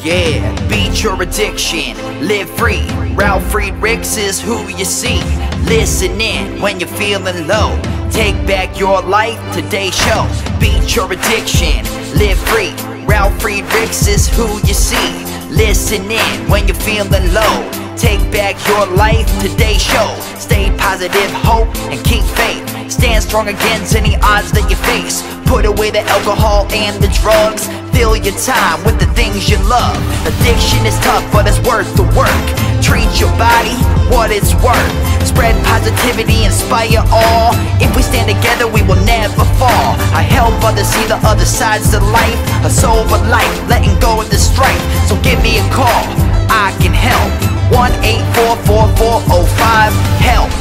Yeah, beat your addiction, live free. Ralf Friedrichs is who you see. Listen in when you're feeling low. Take back your life, today's show. Beat your addiction, live free. Ralf Friedrichs is who you see. Listen in when you're feeling low. Take back your life, today's show. Stay positive, hope, and keep faith. Stand strong against any odds that you face. Put away the alcohol and the drugs. Fill your time with the things you love. Addiction is tough, but it's worth the work. Treat your body what it's worth. Spread positivity, inspire all. If we stand together, we will never fall. I help others see the other sides to life. A sober life, letting go of the strife. So give me a call, I can help. 1-844-4405-HELP.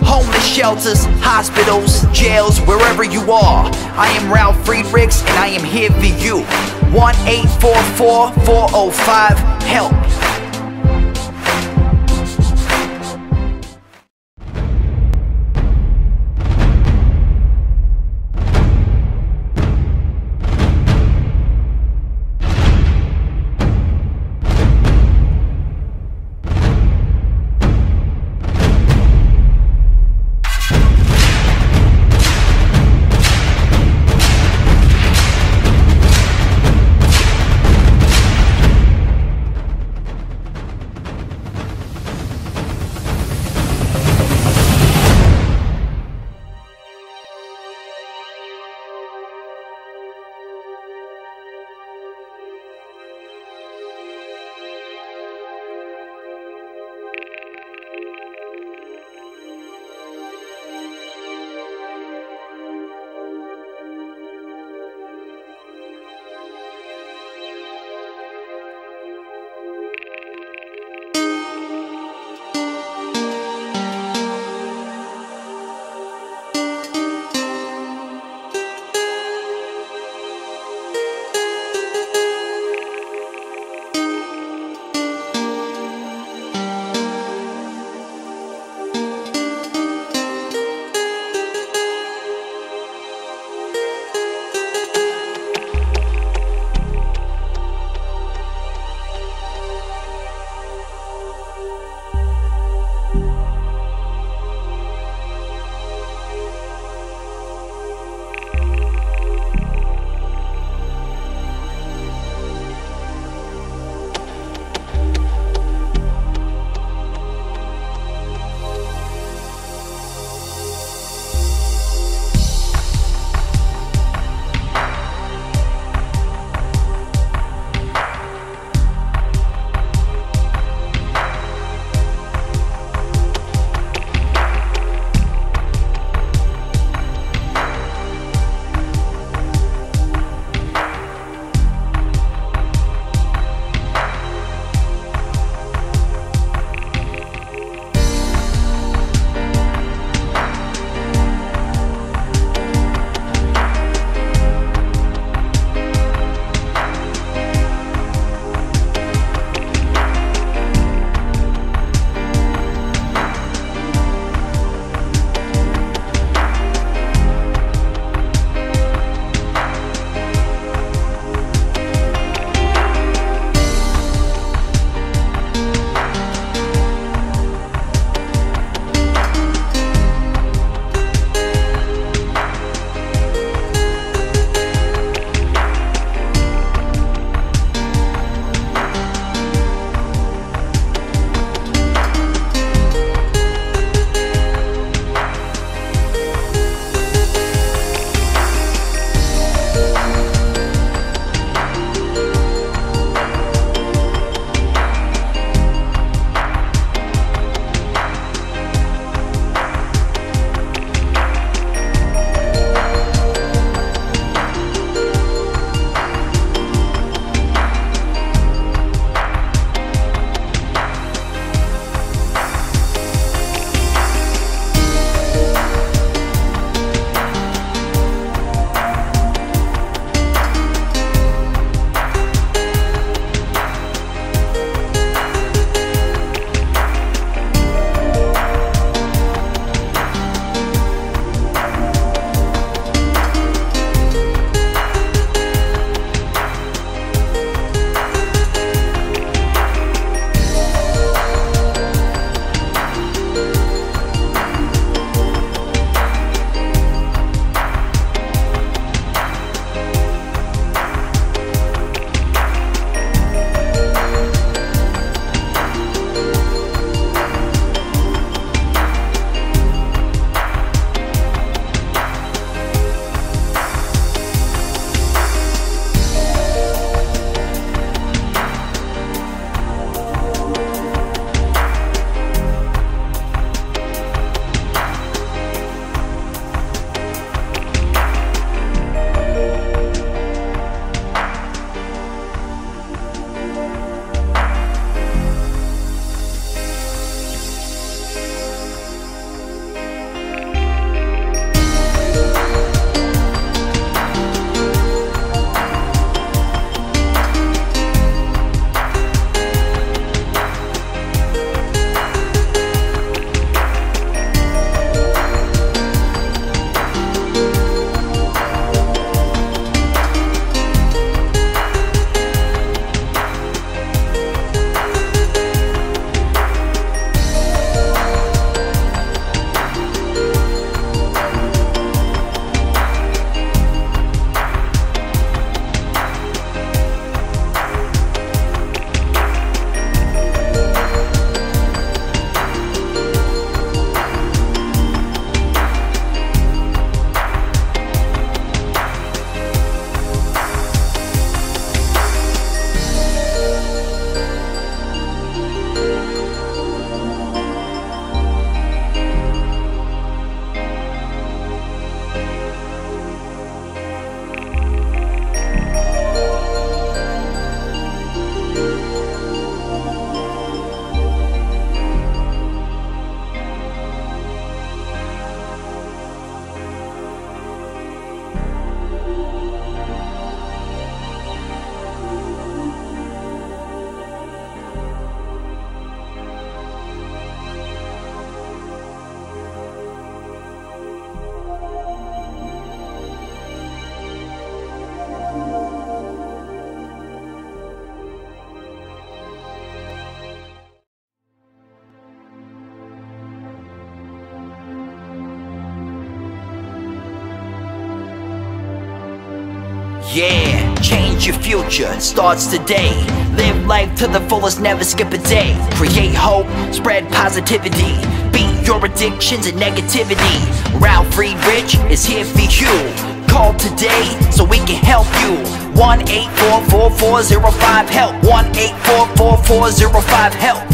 Homeless shelters, hospitals, jails, wherever you are. I am Ralf Friedrichs and I am here for you. 1-844-405-HELP. Change your future, it starts today. Live life to the fullest, never skip a day. Create hope, spread positivity. Beat your addictions and negativity. Ralf Friedrichs is here for you. Call today so we can help you. 1-844-405-HELP. 1-844-405-HELP.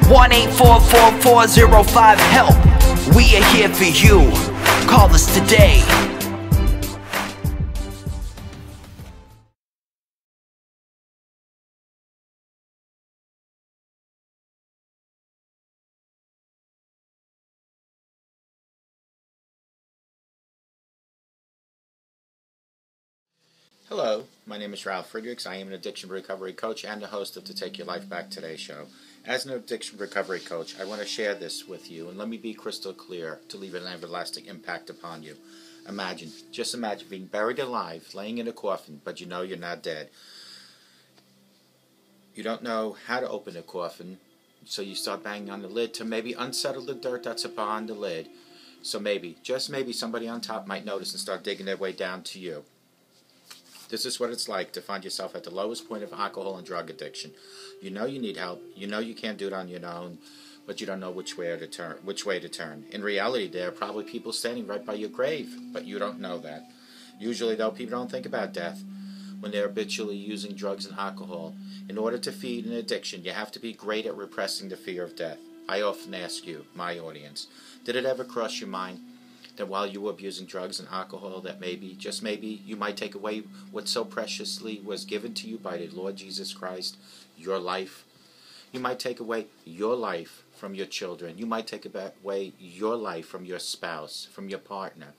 1-844-405-HELP. We are here for you. Call us today. Hello, my name is Ralf Friedrichs. I am an addiction recovery coach and the host of the Take Your Life Back Today show. As an addiction recovery coach, I want to share this with you, and let me be crystal clear to leave an everlasting impact upon you. Just imagine being buried alive, laying in a coffin, but you know you're not dead. You don't know how to open a coffin, so you start banging on the lid to maybe unsettle the dirt that's upon the lid. So maybe, just maybe, somebody on top might notice and start digging their way down to you. This is what it's like to find yourself at the lowest point of alcohol and drug addiction. You know you need help. You know you can't do it on your own, but you don't know which way to turn. In reality, there are probably people standing right by your grave, but you don't know that. Usually, though, people don't think about death when they're habitually using drugs and alcohol. In order to feed an addiction, you have to be great at repressing the fear of death. I often ask you, my audience, did it ever cross your mind that while you were abusing drugs and alcohol, that maybe, just maybe, you might take away what so preciously was given to you by the Lord Jesus Christ, your life? You might take away your life from your children. You might take away your life from your spouse, from your partner.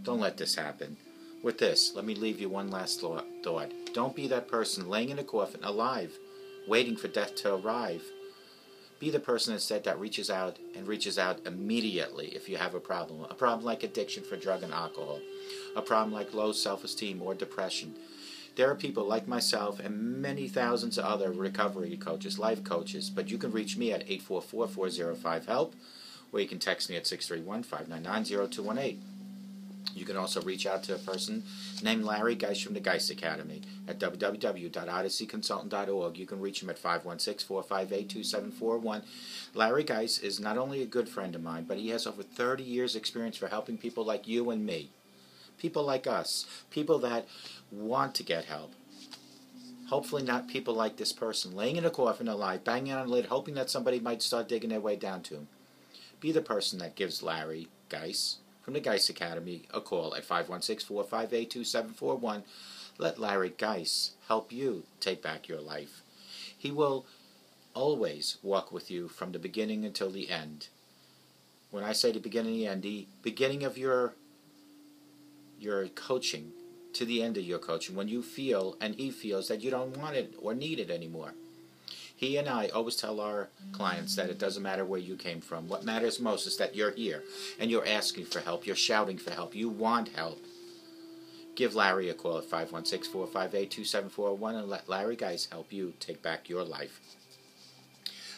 Don't let this happen. With this, let me leave you one last thought. Don't be that person laying in a coffin, alive, waiting for death to arrive. Be the person instead that reaches out immediately if you have a problem like addiction for drug and alcohol, a problem like low self-esteem or depression. There are people like myself and many thousands of other recovery coaches, life coaches, but you can reach me at 844-405-HELP, or you can text me at 631-599-0218. You can also reach out to a person named Larry Geis from the Geis Academy at www.odysseyconsultant.org. You can reach him at 516-458-2741. Larry Geis is not only a good friend of mine, but he has over 30 years experience for helping people like you and me. People like us. People that want to get help. Hopefully not people like this person, laying in a coffin alive, banging on a lid, hoping that somebody might start digging their way down to him. Be the person that gives Larry Geis from the Geis Academy a call at 516-458-2741. Let Larry Geis help you take back your life. He will always walk with you from the beginning until the end. When I say the beginning and the end, the beginning of your coaching to the end of your coaching, when you feel and he feels that you don't want it or need it anymore. He and I always tell our clients that it doesn't matter where you came from. What matters most is that you're here and you're asking for help. You're shouting for help. You want help. Give Larry a call at 516-458-2741 and let Larry Geis help you take back your life.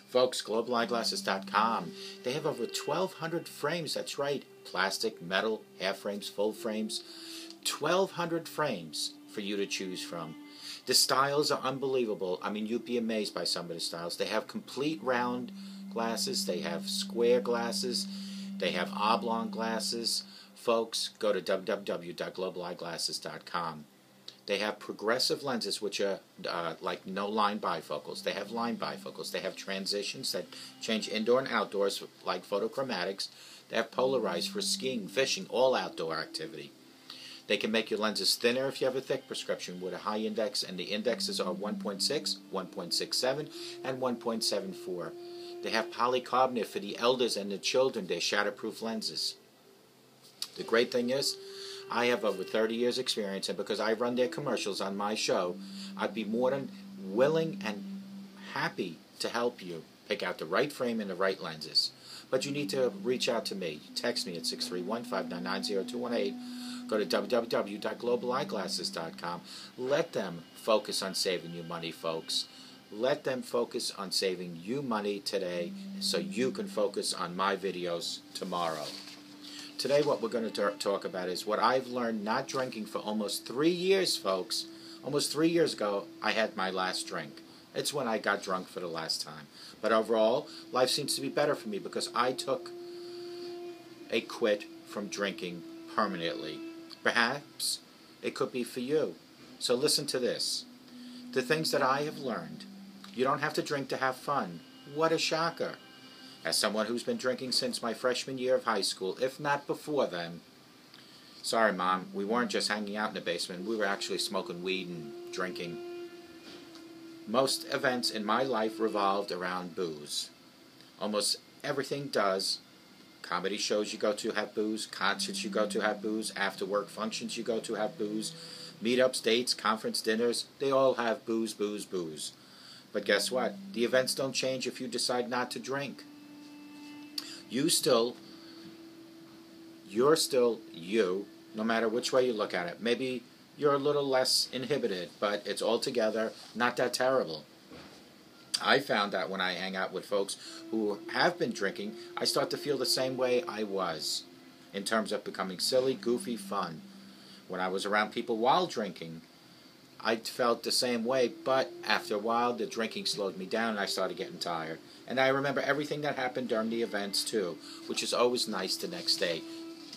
Folks, globaleyeglasses.com. They have over 1,200 frames. That's right. Plastic, metal, half frames, full frames. 1,200 frames for you to choose from. The styles are unbelievable. I mean, you'd be amazed by some of the styles. They have complete round glasses. They have square glasses. They have oblong glasses. Folks, go to www.globaleyeglasses.com. They have progressive lenses, which are like no line bifocals. They have line bifocals. They have transitions that change indoor and outdoors, like photochromatics. They have polarized for skiing, fishing, all outdoor activity. They can make your lenses thinner if you have a thick prescription with a high index, and the indexes are 1.6, 1.67, and 1.74. They have polycarbonate for the elders and the children. They're shatterproof lenses. The great thing is, I have over 30 years experience, and because I run their commercials on my show, I'd be more than willing and happy to help you pick out the right frame and the right lenses. But you need to reach out to me. Text me at 631-599-0218. Go to www.globaleyeglasses.com. Let them focus on saving you money, folks. Let them focus on saving you money today so you can focus on my videos tomorrow. Today what we're going to talk about is what I've learned not drinking for almost 3 years, folks. Almost 3 years ago, I had my last drink. It's when I got drunk for the last time. But overall, life seems to be better for me because I took a quit from drinking permanently. Perhaps it could be for you. So listen to this. The things that I have learned. You don't have to drink to have fun. What a shocker. As someone who's been drinking since my freshman year of high school, if not before then. Sorry, Mom, we weren't just hanging out in the basement. We were actually smoking weed and drinking. Most events in my life revolved around booze. Almost everything does. Comedy shows you go to have booze, concerts you go to have booze, after work functions you go to have booze, meetups, dates, conference dinners, they all have booze, booze, booze. But guess what? The events don't change if you decide not to drink. You're still you, no matter which way you look at it. Maybe you're a little less inhibited, but it's altogether not that terrible. I found that when I hang out with folks who have been drinking, I start to feel the same way I was, in terms of becoming silly, goofy, fun. When I was around people while drinking, I felt the same way, but after a while, the drinking slowed me down and I started getting tired. And I remember everything that happened during the events too, which is always nice the next day.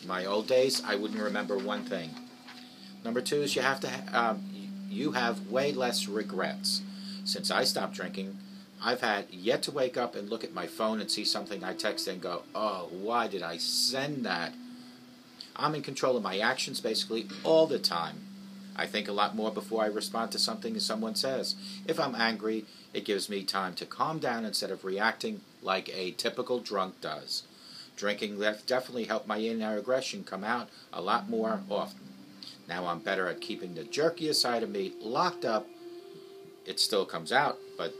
In my old days, I wouldn't remember one thing. Number two is you have way less regrets. Since I stopped drinking, I've had yet to wake up and look at my phone and see something I texted and go, oh, why did I send that? I'm in control of my actions basically all the time. I think a lot more before I respond to something someone says. If I'm angry, it gives me time to calm down instead of reacting like a typical drunk does. Drinking definitely helped my inner aggression come out a lot more often. Now I'm better at keeping the jerkiest side of me locked up. It still comes out, but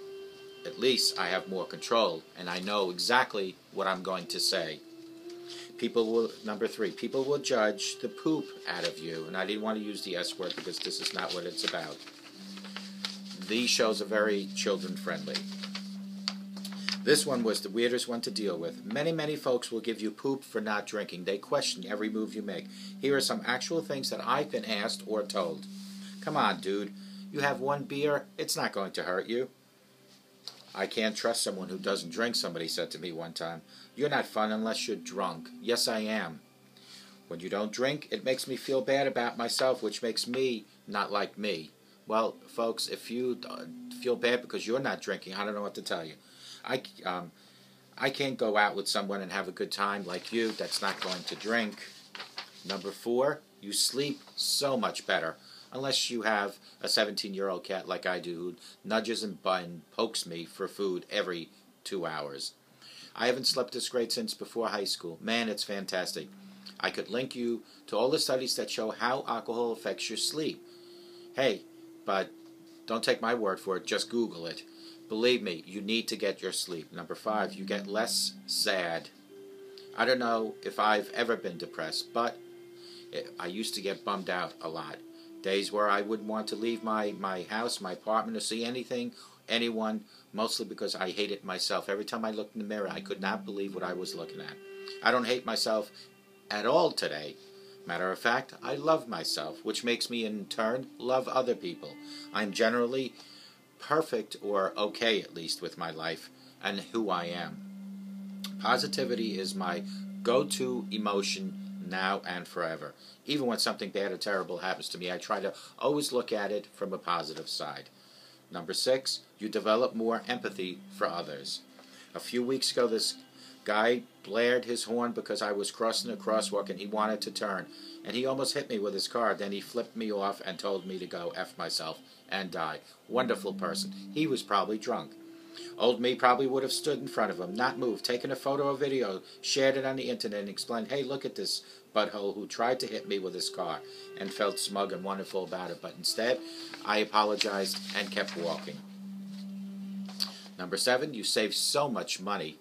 at least I have more control and I know exactly what I'm going to say. Number three, people will judge the poop out of you. And I didn't want to use the S word because this is not what it's about. These shows are very children-friendly. This one was the weirdest one to deal with. Many folks will give you poop for not drinking. They question every move you make. Here are some actual things that I've been asked or told. Come on, dude. You have one beer, it's not going to hurt you. I can't trust someone who doesn't drink, somebody said to me one time. You're not fun unless you're drunk. Yes, I am. When you don't drink, it makes me feel bad about myself, which makes me not like me. Well, folks, if you feel bad because you're not drinking, I don't know what to tell you. I can't go out with someone and have a good time like you that's not going to drink. Number four, you sleep so much better. Unless you have a 17-year-old cat like I do who nudges and pokes me for food every 2 hours. I haven't slept this great since before high school. Man, it's fantastic. I could link you to all the studies that show how alcohol affects your sleep. Hey, but don't take my word for it. Just Google it. Believe me, you need to get your sleep. Number five, you get less sad. I don't know if I've ever been depressed, but I used to get bummed out a lot. Days where I wouldn't want to leave my house, my apartment, or see anyone, mostly because I hated myself. Every time I looked in the mirror, I could not believe what I was looking at. I don't hate myself at all today. Matter of fact, I love myself, which makes me in turn love other people. I'm generally perfect, or okay at least, with my life and who I am. Positivity is my go-to emotion now and forever. Even when something bad or terrible happens to me, I try to always look at it from a positive side. Number six, you develop more empathy for others. A few weeks ago, this guy blared his horn because I was crossing a crosswalk and he wanted to turn. And he almost hit me with his car. Then he flipped me off and told me to go F myself and die. Wonderful person. He was probably drunk. Old me probably would have stood in front of him, not moved, taken a photo or video, shared it on the internet, and explained, hey, look at this butthole who tried to hit me with his car, and felt smug and wonderful about it. But instead, I apologized and kept walking. Number seven, you save so much money.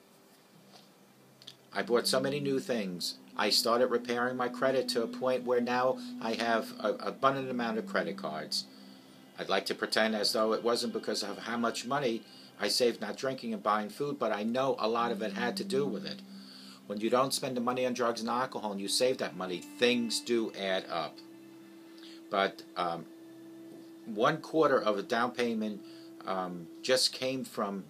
I bought so many new things. I started repairing my credit to a point where now I have an abundant amount of credit cards. I'd like to pretend as though it wasn't because of how much money I saved not drinking and buying food, but I know a lot of it had to do with it. When you don't spend the money on drugs and alcohol and you save that money, things do add up. But 1/4 of a down payment just came from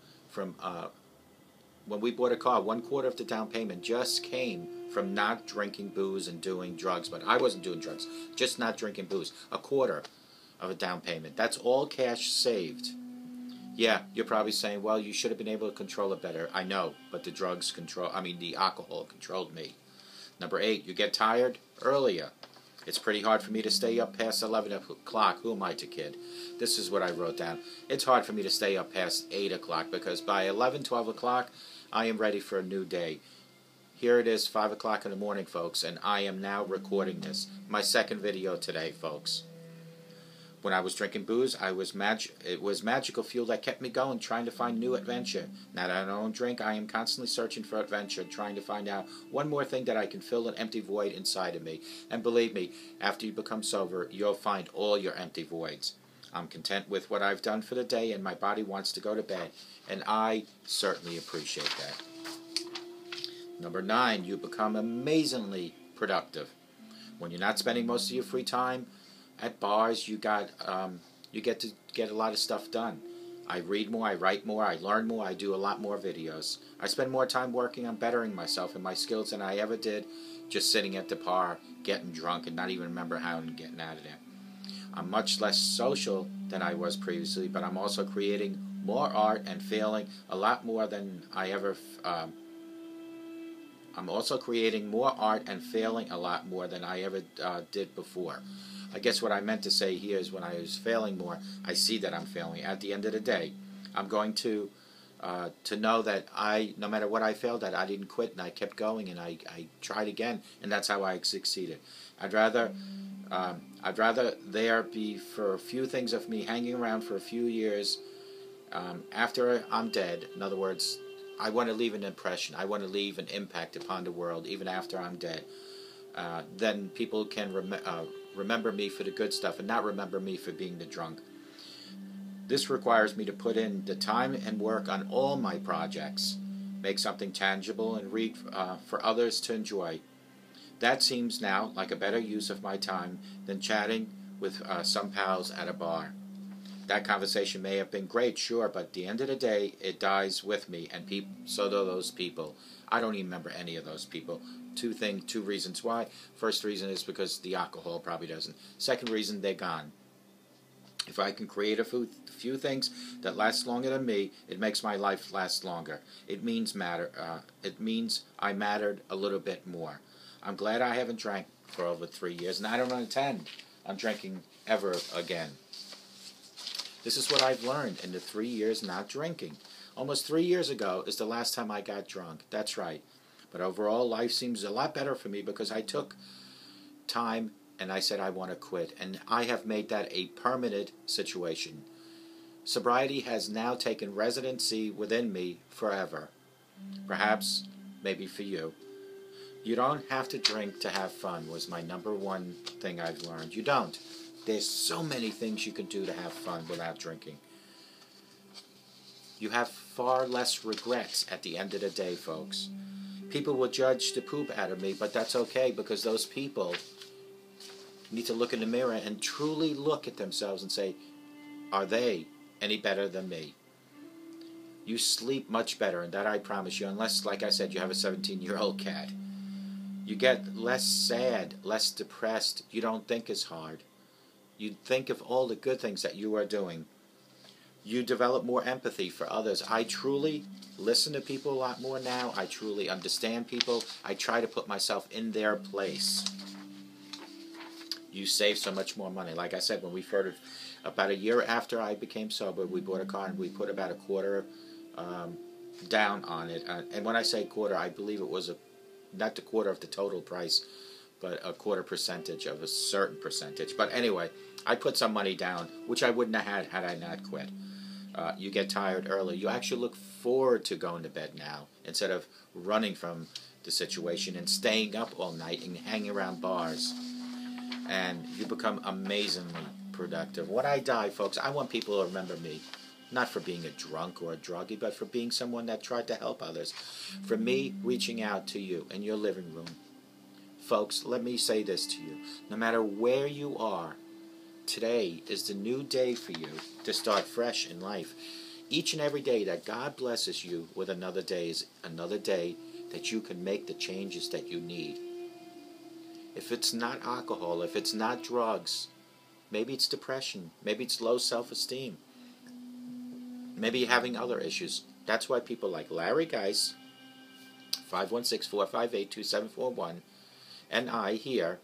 when we bought a car. 1/4 of the down payment just came from not drinking booze and doing drugs. But I wasn't doing drugs, just not drinking booze. 1/4 of a down payment. That's all cash saved. Yeah, you're probably saying, well, you should have been able to control it better. I know, but the alcohol controlled me. Number 8, you get tired earlier. It's pretty hard for me to stay up past 11 o'clock. Who am I to kid? This is what I wrote down. It's hard for me to stay up past 8 o'clock because by 11, 12 o'clock, I am ready for a new day. Here it is, 5 o'clock in the morning, folks, and I am now recording this. My second video today, folks. When I was drinking booze, it was magical fuel that kept me going, trying to find new adventure. Now that I don't drink, I am constantly searching for adventure, trying to find out one more thing that I can fill an empty void inside of me. And believe me, after you become sober, you'll find all your empty voids. I'm content with what I've done for the day, and my body wants to go to bed. And I certainly appreciate that. Number 9, you become amazingly productive. When you're not spending most of your free time at bars, you get to get a lot of stuff done. I read more, I write more, I learn more, I do a lot more videos. I spend more time working on bettering myself and my skills than I ever did just sitting at the bar, getting drunk, and not even remember how I'm getting out of there. I'm much less social than I was previously, but I'm also creating more art and failing a lot more than I ever... I'm also creating more art and failing a lot more than I ever did before. I guess what I meant to say here is when I was failing more, I see that I'm failing. At the end of the day, I'm going to know that no matter what I failed at, I didn't quit and I kept going and I tried again, and that's how I succeeded. I'd rather there be for a few things of me hanging around for a few years after I'm dead. In other words, I want to leave an impression. I want to leave an impact upon the world even after I'm dead. Then people can remember me for the good stuff and not remember me for being the drunk. This requires me to put in the time and work on all my projects, make something tangible, and read for others to enjoy. That seems now like a better use of my time than chatting with some pals at a bar. That conversation may have been great, sure, but at the end of the day, it dies with me, and so do those people. I don't even remember any of those people. Two reasons why. First reason is because the alcohol probably doesn't. Second reason, they're gone. If I can create a few things that last longer than me, it makes my life last longer. It means I mattered a little bit more. I'm glad I haven't drank for over 3 years, and I don't intend on drinking ever again. This is what I've learned in the 3 years not drinking. Almost 3 years ago is the last time I got drunk. That's right. But overall, life seems a lot better for me because I took time and I said I want to quit. And I have made that a permanent situation. Sobriety has now taken residency within me forever. Perhaps, maybe for you. You don't have to drink to have fun was my number one thing I've learned. You don't. There's so many things you can do to have fun without drinking. You have far less regrets at the end of the day, folks. People will judge the poop out of me, but that's okay because those people need to look in the mirror and truly look at themselves and say, are they any better than me? You sleep much better, and that I promise you, unless, like I said, you have a 17-year-old cat. You get less sad, less depressed. You don't think as hard. You think of all the good things that you are doing. You develop more empathy for others. I truly listen to people a lot more now. I truly understand people. I try to put myself in their place. You save so much more money. Like I said, when we first, about a year after I became sober, we bought a car and we put about a quarter down on it. And when I say quarter, I believe it was not the quarter of the total price, but a quarter percentage of a certain percentage. But anyway, I put some money down, which I wouldn't have had I not quit. You get tired early. You actually look forward to going to bed now instead of running from the situation and staying up all night and hanging around bars. And you become amazingly productive. When I die, folks, I want people to remember me, not for being a drunk or a druggie, but for being someone that tried to help others. For me, reaching out to you in your living room. Folks, let me say this to you. No matter where you are, today is the new day for you to start fresh in life. Each and every day that God blesses you with another day is another day that you can make the changes that you need. If it's not alcohol, if it's not drugs, maybe it's depression, maybe it's low self-esteem, maybe you're having other issues. That's why people like Larry Geis, 516-458-2741, and I here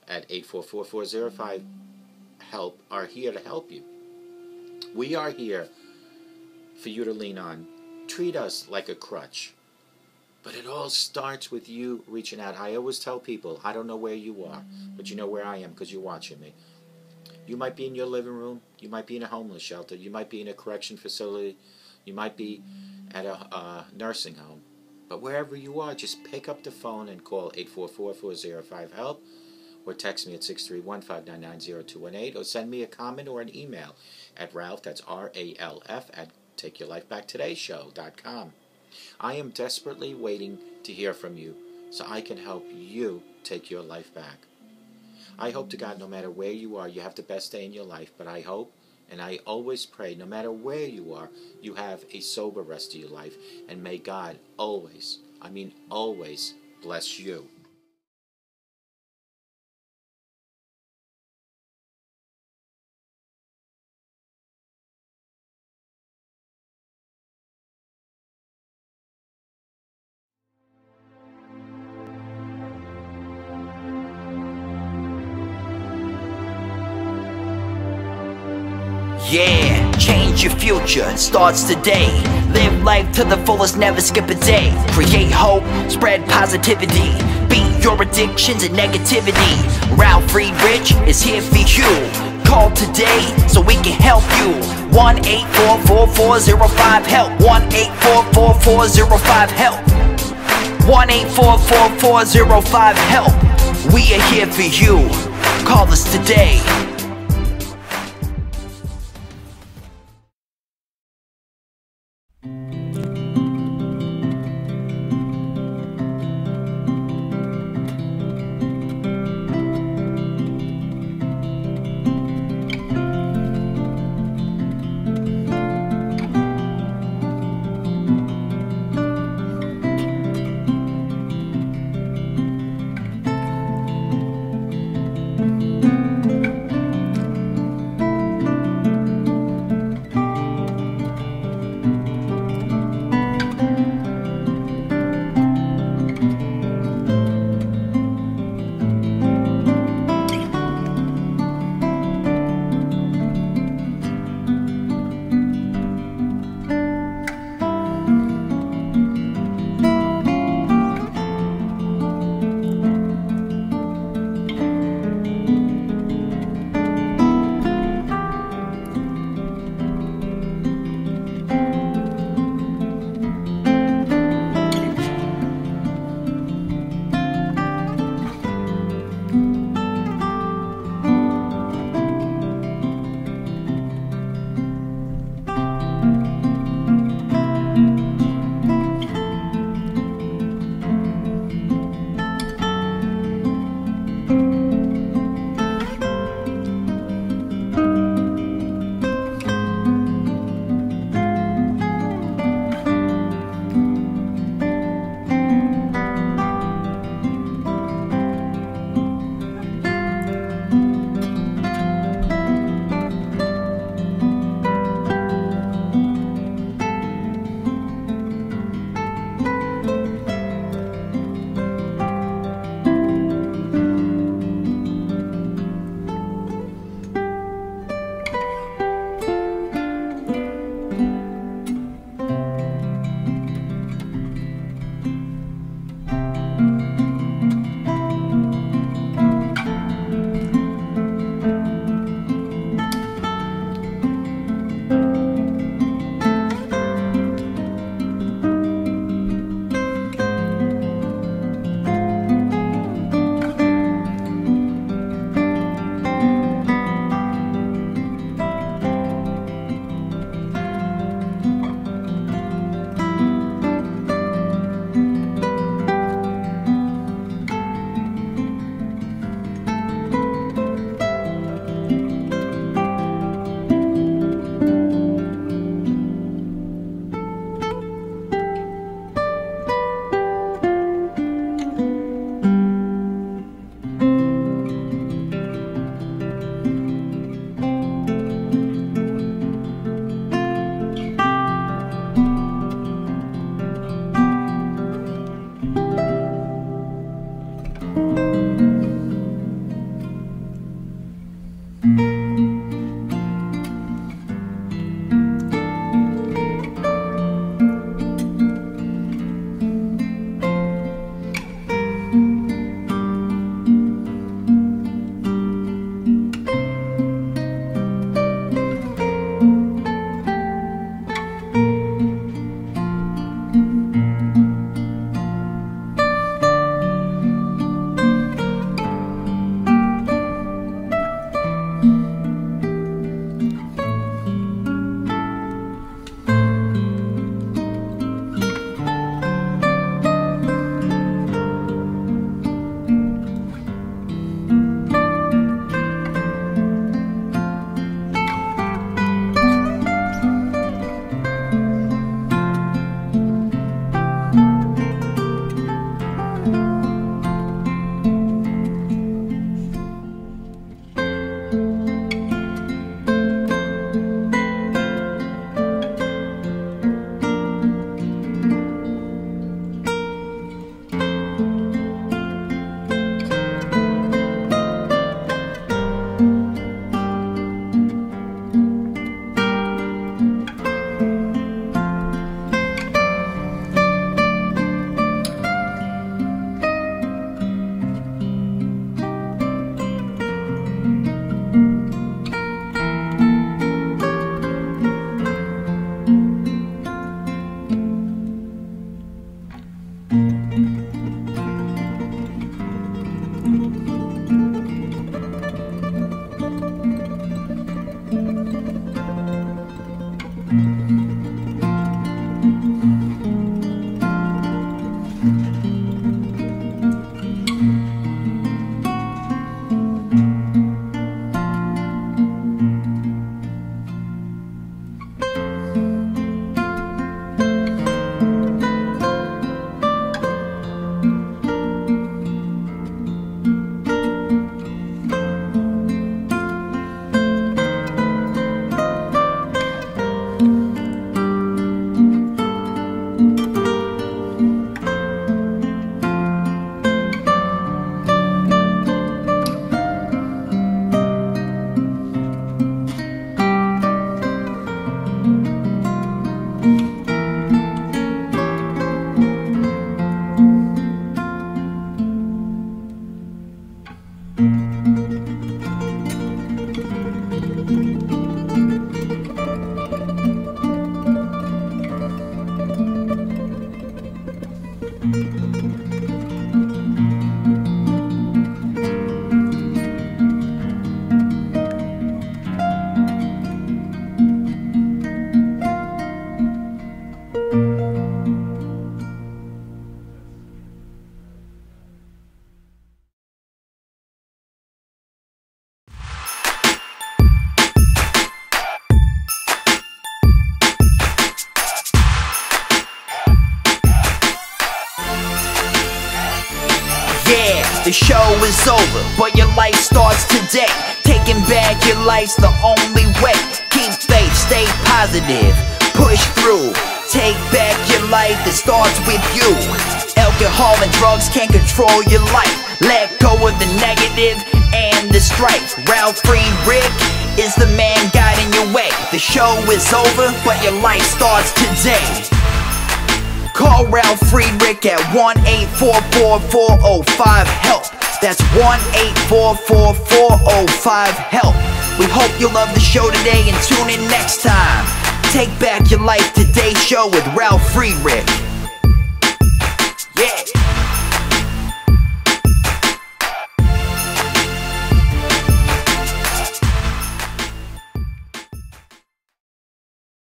at 844-405-HELP are here to help you. We are here for you to lean on. Treat us like a crutch. But it all starts with you reaching out. I always tell people, I don't know where you are, but you know where I am because you're watching me. You might be in your living room. You might be in a homeless shelter. You might be in a correction facility. You might be at a nursing home. But wherever you are, just pick up the phone and call 844-405-HELP or text me at 631-599-0218 or send me a comment or an email at Ralph, that's R-A-L-F, at TakeYourLifeBackTodayShow.com. I am desperately waiting to hear from you so I can help you take your life back. I hope to God no matter where you are, you have the best day in your life, but I hope and I always pray no matter where you are, you have a sober rest of your life, and may God always, I mean always, bless you. Yeah, change your future, it starts today. Live life to the fullest, never skip a day. Create hope, spread positivity. Beat your addictions and negativity. Ralf Friedrichs is here for you. Call today so we can help you. 1-844-405-HELP. 1-844-405-HELP. 1-844-405-HELP. We are here for you. Call us today. The show is over, but your life starts today. Taking back your life's the only way. Keep faith, stay positive, push through. Take back your life, it starts with you. Alcohol and drugs can't control your life. Let go of the negative and the strife. Ralf Friedrichs is the man guiding your way. The show is over, but your life starts today. Call Ralf Friedrichs at 1-844-405-HELP. That's 1-844-405-HELP. We hope you love the show today and tune in next time. Take Back Your Life Today show with Ralf Friedrichs. Yeah.